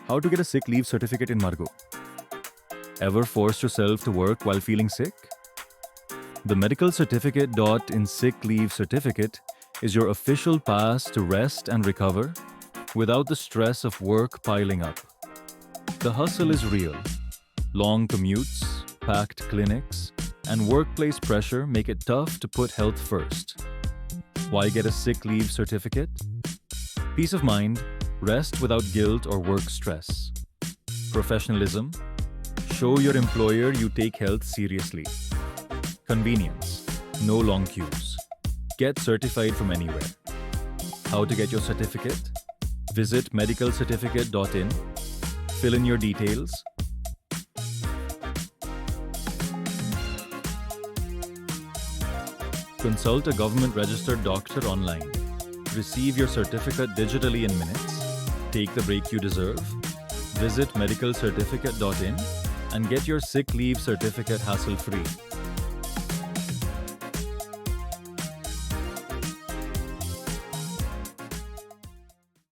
How to get a sick leave certificate in Margao? Ever forced yourself to work while feeling sick? The Medical Certificate.in sick leave certificate is your official pass to rest and recover without the stress of work piling up. The hustle is real. Long commutes, packed clinics, and workplace pressure make it tough to put health first. Why get a sick leave certificate? Peace of mind, rest without guilt or work stress. Professionalism, show your employer you take health seriously. Convenience, no long queues. Get certified from anywhere. How to get your certificate? Visit medicalcertificate.in, fill in your details, consult a government-registered doctor online, receive your certificate digitally in minutes, take the break you deserve, visit medicalcertificate.in and get your sick leave certificate hassle-free.